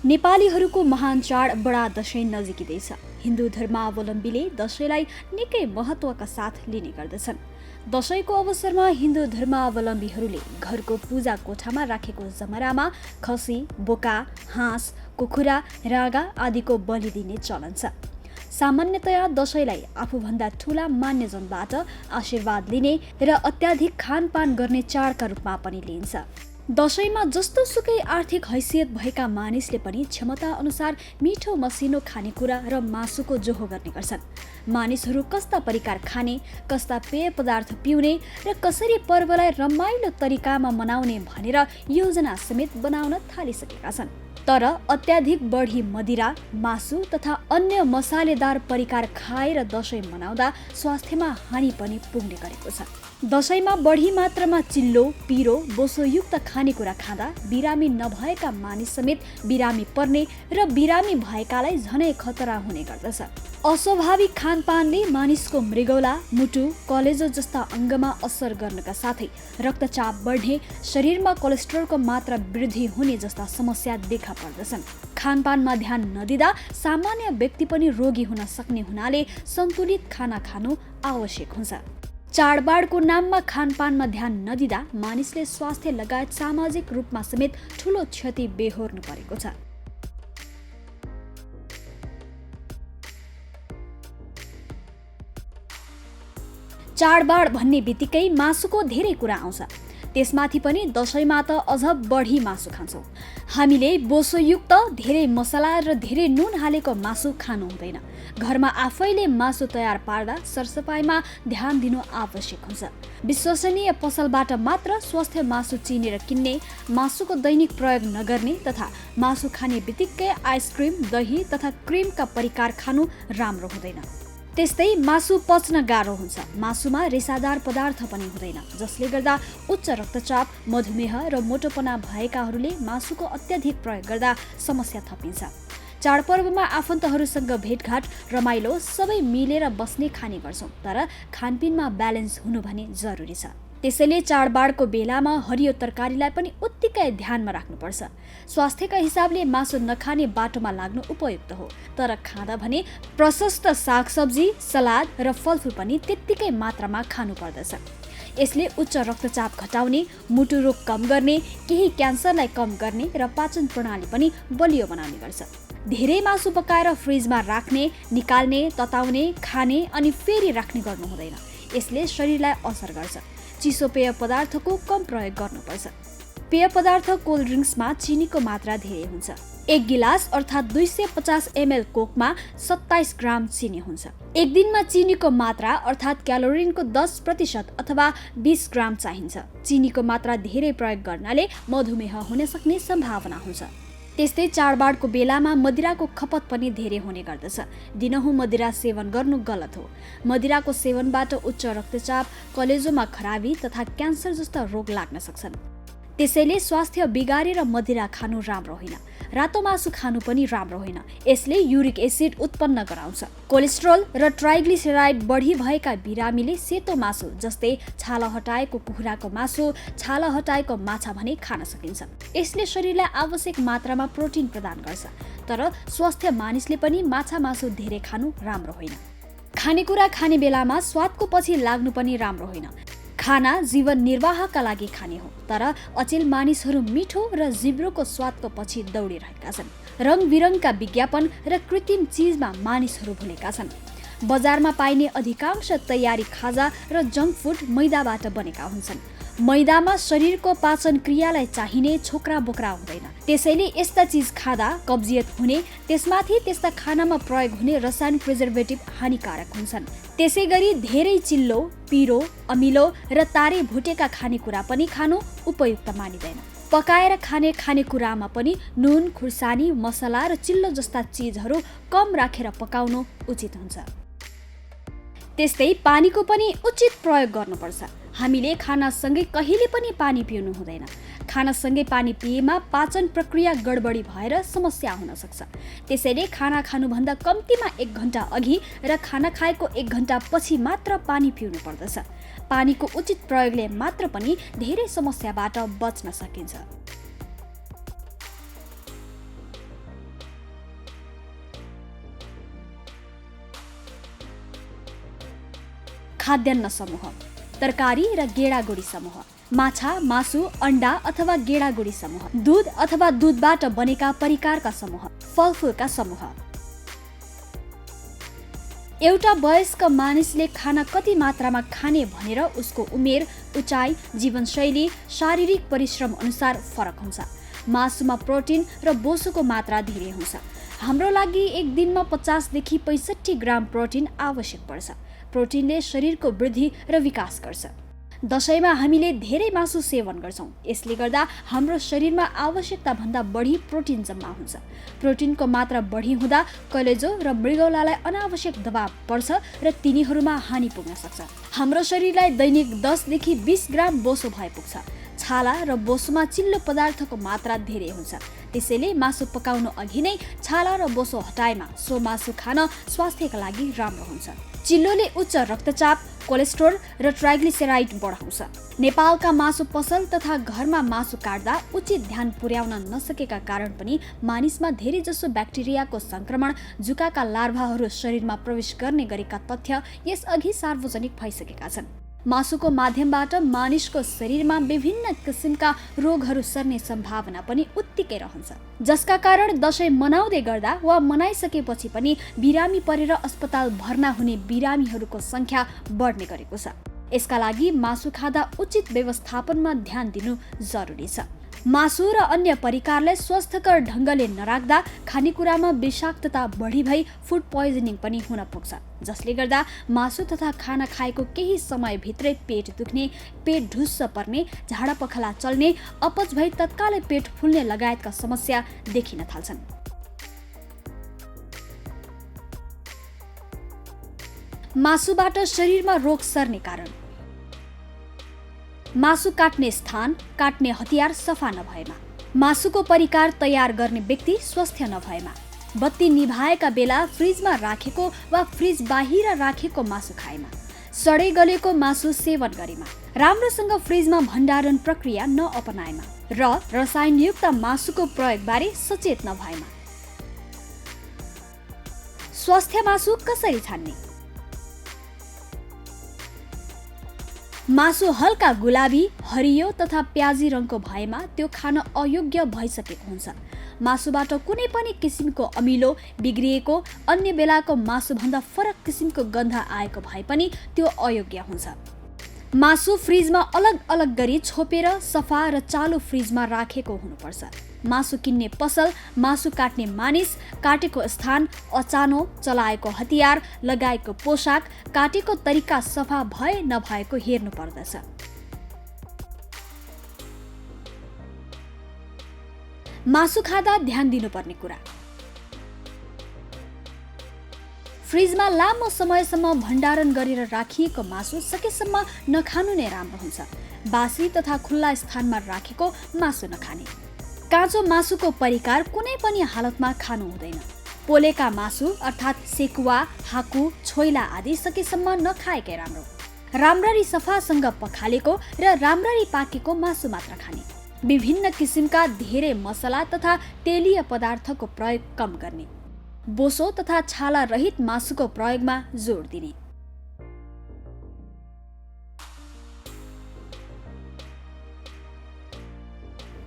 नेपालीहरूको महान चाड बडा दशैं नजिकै छ। हिन्दू धर्मावलम्बीले दशैंलाई निकै महत्त्वका साथ लिने गर्दछन्। दशैंको अवसरमा हिन्दू धर्मावलम्बीहरूले घरको पूजा कोठामा राखेको जमरामा खसी, बोका, हाँस, कुखुरा, रागा आदिको बलि दिने चलन छ। सामान्यतया दशैंलाई आफूभन्दा ठूला मान्यजनबाट आशीर्वाद लिने र अत्याधिक खानपान गर्ने चाडका रूपमा पनि लिइन्छ। दशैंमा जस्तो सुकै आर्थिक हैसियत भएका मानिसले पनि क्षमता अनुसार मिठो मसिनो खानेकुरा र मासुको जोहो गर्ने गर्छन्। मानिसहरू कस्ता परिकार खाने, कस्ता पेय पदार्थ पिउने र कसरी पर्वलाई रमाइलो तरिकामा मनाउने भनेर योजना समेत बनाउन थालिसकेका छन्। तर अत्याधिक बढी मदिरा, मासु तथा अन्य मसालेदार परिकार खाएर दशैं मनाउँदा स्वास्थ्यमा हानि पनि पुग्ने गरेको छ। दशैंमा बढी मात्रामा चिल्लो, पिरो, बोसोयुक्त खानेकुरा खाँदा बिरामी नभएका मानिस समेत बिरामी पर्ने र बिरामी भएकालाई झनै खतरा हुने गर्दछ। अस्वाभाविक खानपानले मानिसको मृगौला, मुटु, कलेजो जस्ता अङ्गमा असर गर्नका साथै रक्तचाप बढ्ने, शरीरमा कोलेस्ट्रोलको मात्रा वृद्धि हुने जस्ता समस्या देखा पर्दछन्। खानपानमा ध्यान नदिँदा सामान्य व्यक्ति पनि रोगी हुन सक्ने हुनाले सन्तुलित खाना खानु आवश्यक हुन्छ। चाडबाडको नाममा खानपानमा ध्यान नदिँदा मानिसले स्वास्थ्य लगायत सामाजिक रूपमा समेत ठूलो क्षति बेहोर्नु परेको छ। चाडबाड भन्ने बित्तिकै मासुको धेरै कुरा आउँछ। त्यसमाथि पनि दशैंमा त अझ बढी मासु खान्छौँ। हामीले बोसोयुक्त धेरै मसला र धेरै नुन हालेको मासु खानु हुँदैन। घरमा आफैले मासु तयार पार्दा सरसफाइमा ध्यान दिनु आवश्यक हुन्छ। विश्वसनीय पसलबाट मात्र स्वस्थ मासु चिनेर किन्ने, मासुको दैनिक प्रयोग नगर्ने तथा मासु खाने बित्तिकै आइसक्रिम, दही तथा क्रिमका परिकार खानु राम्रो हुँदैन। त्यस्तै मासु पच्न गाह्रो हुन्छ। मासुमा रेसादार पदार्थ पनि हुँदैन, जसले गर्दा उच्च रक्तचाप, मधुमेह र मोटोपना भएकाहरूले मासुको अत्याधिक प्रयोग गर्दा समस्या थपिन्छ। चाडपर्वमा आफन्तहरूसँग भेटघाट, रमाइलो सबै मिलेर बस्ने खाने गर्छौँ, तर खानपिनमा ब्यालेन्स हुनु भने जरुरी छ। त्यसैले चाडबाडको बेलामा हरियो तरकारीलाई पनि उत्तिकै ध्यानमा राख्नुपर्छ। स्वास्थ्यका हिसाबले मासु नखाने बाटोमा लाग्नु उपयुक्त हो, तर खाँदा भने प्रशस्त सागसब्जी, सलाद र फलफुल पनि त्यत्तिकै मात्रामा खानु पर्दछ। यसले उच्च रक्तचाप घटाउने, मुटु रोग कम गर्ने, केही क्यान्सरलाई कम गर्ने र पाचन प्रणाली पनि बलियो बनाउने गर्छ। धेरै मासु पकाएर फ्रिजमा राख्ने, निकाल्ने, तताउने, खाने अनि फेरि राख्ने गर्नु हुँदैन। यसले शरीरलाई असर गर्छ। चिसो पेय पदार्थको कम प्रयोग गर्नुपर्छ। पेय पदार्थ कोल्ड ड्रिङ्क्समा चिनीको मात्रा धेरै हुन्छ। 1 गिलास अर्थात् 250 ml कोकमा 27 ग्राम चिनी हुन्छ। एक दिनमा चिनीको मात्रा अर्थात् क्यालोरिनको 10% अथवा 20 ग्राम चाहिन्छ। चिनीको मात्रा धेरै प्रयोग गर्नाले मधुमेह हुन सक्ने सम्भावना हुन्छ। त्यस्तै चाडबाडको बेलामा मदिराको खपत पनि धेरै हुने गर्दछ। दिनहुँ मदिरा सेवन गर्नु गलत हो। मदिराको सेवनबाट उच्च रक्तचाप, कलेजोमा खराबी तथा क्यान्सर जस्ता रोग लाग्न सक्छन्। त्यसैले स्वास्थ्य बिगारेर मदिरा खानु राम्रो होइन। रातो मासु खानु पनि राम्रो होइन। यसले युरिक एसिड उत्पन्न गराउँछ। कोलेस्ट्रोल र ट्राइग्लिसराइड बढी भएका बिरामीले सेतो मासु जस्तै छाला हटाएको कुखुराको मासु, छाला हटाएको माछा भने खान सकिन्छ। यसले शरीरलाई आवश्यक मात्रामा प्रोटिन प्रदान गर्छ। तर स्वस्थ मानिसले पनि माछा मासु धेरै खानु राम्रो होइन। खानेकुरा खाने बेलामा स्वादको पछि लाग्नु पनि राम्रो होइन। खाना जीवन निर्वाहका लागि खाने हो, तर अचेल मानिसहरू मिठो र जिब्रोको स्वादको पछि दौडिरहेका छन्। रङ बिरङका विज्ञापन र कृत्रिम चिजमा मानिसहरू भुलेका छन्। बजारमा पाइने अधिकांश तयारी खाजा र जङ्क फुड मैदाबाट बनेका हुन्छन्। मैदामा शरीरको पाचन क्रियालाई चाहिने छोक्रा बोक्रा हुँदैन। त्यसैले यस्ता चिज खाँदा कब्जियत हुने, त्यसमाथि त्यस्ता खानामा प्रयोग हुने रसायन प्रिजर्भेटिभ हानिकारक हुन्छन्। त्यसै गरी धेरै चिल्लो, पिरो, अमिलो र तारे भुटेका खानेकुरा पनि खानु उपयुक्त मानिँदैन। पकाएर खाने खानेकुरामा पनि नुन, खुर्सानी, मसला र चिल्लो जस्ता चिजहरू कम राखेर पकाउनु उचित हुन्छ। त्यस्तै पानीको पनि उचित प्रयोग गर्नुपर्छ। हामीले खानासँगै कहिले पनि पानी पिउनु हुँदैन। खानासँगै पानी पिएमा पाचन प्रक्रिया गडबडी भएर समस्या हुन सक्छ। त्यसैले खाना खानुभन्दा कम्तीमा 1 घण्टा अघि र खाना खाएको 1 घण्टा पछि मात्र पानी पिउनु पर्दछ। पानीको उचित प्रयोगले मात्र पनि धेरै समस्याबाट बच्न सकिन्छ। खाद्यान्न समूह, तरकारी र गेडागुडी समूह, माछा, मासु, अण्डा अथवा गेडागुडी समूह, दूध अथवा दूधबाट बनेका परिकारका समूह, फलफुलका समूह। एउटा वयस्क मानिसले खाना कति मात्रामा खाने भनेर उसको उमेर, उचाइ, जीवनशैली, शारीरिक परिश्रम अनुसार फरक हुन्छ। मासुमा प्रोटिन र बोसोको मात्रा धेरै हुन्छ। हाम्रो लागि एक दिनमा 50 देखि 65 ग्राम प्रोटिन आवश्यक पर्छ। प्रोटिनले शरीरको वृद्धि र विकास गर्छ। दशैंमा हामीले धेरै मासु सेवन गर्छौँ। यसले गर्दा हाम्रो शरीरमा आवश्यकता भन्दा बढी प्रोटिन जम्मा हुन्छ। प्रोटिनको मात्रा बढी हुँदा कलेजो र मृगौलालाई अनावश्यक दबाव पर्छ र तिनीहरूमा हानि पुग्न सक्छ। हाम्रो शरीरलाई दैनिक 10 देखि 20 ग्राम बोसो भए पुग्छ। छाला र बोसोमा चिल्लो पदार्थको मात्रा धेरै हुन्छ। त्यसैले मासु पकाउनु अघि नै छाला र बोसो हटाएमा सो मासु खान स्वास्थ्यका लागि राम्रो हुन्छ। चिल्लोले उच्च रक्तचाप, कोलेस्ट्रोल र ट्राइग्लिसेराइड बढाउँछ। नेपालका मासु पसल तथा घरमा मासु काट्दा उचित ध्यान पुर्याउन नसकेका कारण पनि मानिसमा धेरैजसो ब्याक्टेरियाको संक्रमण, जुकाका लार्भाहरू शरीरमा प्रवेश गर्ने गरेका तथ्य यसअघि सार्वजनिक भइसकेका छन्। मासुको माध्यमबाट मानिसको शरीरमा विभिन्न किसिमका रोगहरू सर्ने सम्भावना पनि उत्तिकै रहन्छ, जसका कारण दशैं मनाउँदै गर्दा वा मनाइसकेपछि पनि बिरामी परेर अस्पताल भर्ना हुने बिरामीहरूको संख्या बढ्ने गरेको छ। यसका लागि मासु खाँदा उचित व्यवस्थापनमा ध्यान दिनु जरुरी छ। मासु र अन्य परिकारलाई स्वस्थकर ढङ्गले नराख्दा खानेकुरामा विषाक्तता बढी भई फुड पोइजनिङ पनि हुन पुग्छ, जसले गर्दा मासु तथा खाना खाएको केही समयभित्रै पेट दुख्ने, पेट ढुस्स पर्ने, झाडा पखाला चल्ने, अपच भई तत्कालै पेट फुल्ने लगायतका समस्या देखिन थाल्छन्। मासुबाट शरीरमा रोग सर्ने कारण: मासु काट्ने स्थान, काट्ने हतियार सफा नभएमा, मासुको परिकार तयार गर्ने व्यक्ति स्वस्थ नभएमा, बत्ती निभाएका बेला फ्रिजमा राखेको वा फ्रिज बाहिर राखेको मासु खाएमा, सडै गलेको मासु सेवन गरेमा, राम्रोसँग फ्रिजमा भण्डारण प्रक्रिया नअपनाएमा र रसायनयुक्त मासुको प्रयोगबारे सचेत नभएमा। स्वास्थ्य मासु कसरी छान्ने? मासु हल्का गुलाबी, हरियो तथा प्याजी रङको भएमा त्यो खान अयोग्य भइसकेको हुन्छ। मासुबाट कुनै पनि किसिमको अमिलो, बिग्रिएको, अन्य बेलाको मासुभन्दा फरक किसिमको गन्ध आएको भए पनि त्यो अयोग्य हुन्छ। मासु फ्रिजमा अलग अलग गरी छोपेर सफा र चालु फ्रिजमा राखेको हुनुपर्छ। मासु किन्ने पसल, मासु काट्ने मानिस, काटेको स्थान, अचानो, चलाएको हतियार, लगाएको पोसाक, काटेको तरिका सफा भए नभएको हेर्नु पर्दछ। मासु खाँदा ध्यान दिनुपर्ने कुरा: फ्रिजमा लामो समयसम्म भण्डारण गरेर राखिएको मासु सकेसम्म नखानु नै राम्रो हुन्छ। बासी तथा खुल्ला स्थानमा राखेको मासु नखाने। काँचो मासुको परिकार कुनै पनि हालतमा खानु हुँदैन। पोलेका मासु अर्थात् सेकुवा, हाकु, छोइला आदि सकेसम्म नखाएकै राम्रो। राम्ररी सफासँग पखालेको र राम्ररी पाकेको मासु मात्र खाने। विभिन्न किसिमका धेरै मसला तथा तेलीय पदार्थको प्रयोग कम गर्ने। बोसो तथा छाला रहित मासुको प्रयोगमा जोड दिने।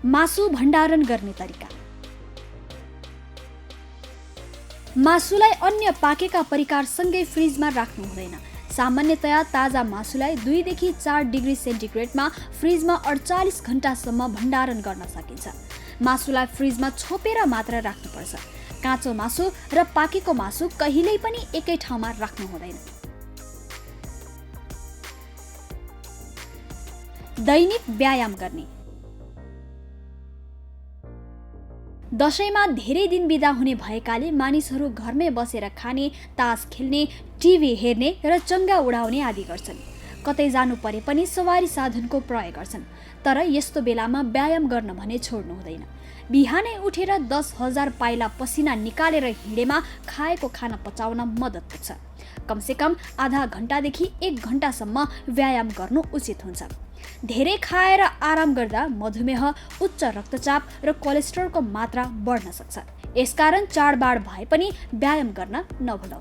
मासु भण्डारण गर्ने तरिका: मासुलाई अन्य पाकेका परिकारसँगै फ्रिजमा राख्नु हुँदैन। सामान्यतया ताजा मासुलाई 2 देखि 4 डिग्री सेन्टिग्रेडमा फ्रिजमा 48 घण्टासम्म भण्डारण गर्न सकिन्छ। मासुलाई फ्रिजमा छोपेर मात्र राख्नुपर्छ। काँचो मासु र पाकेको मासु कहिल्यै पनि एकै ठाउँमा राख्नु हुँदैन। दैनिक व्यायाम गर्ने: दशैंमा धेरै दिन बिदा हुने भएकाले मानिसहरू घरमै बसेर खाने, तास खेल्ने, टिभी हेर्ने र चङ्गा उडाउने आदि गर्छन्। कतै जानु परे पनि सवारी साधनको प्रयोग गर्छन्। तर यस्तो बेलामा व्यायाम गर्न भने छोड्नु हुँदैन। बिहानै उठेर 10,000 पाइला पसिना निकालेर हिँडेमा खाएको खाना पचाउन मद्दत पुग्छ। कमसेकम आधा घण्टादेखि 1 घण्टासम्म व्यायाम गर्नु उचित हुन्छ। धेरै खाएर आराम गर्दा मधुमेह, उच्च रक्तचाप र कोलेस्ट्रोलको मात्रा बढ्न सक्छ। यसकारण चाडबाड भए पनि व्यायाम गर्न नभुलौ।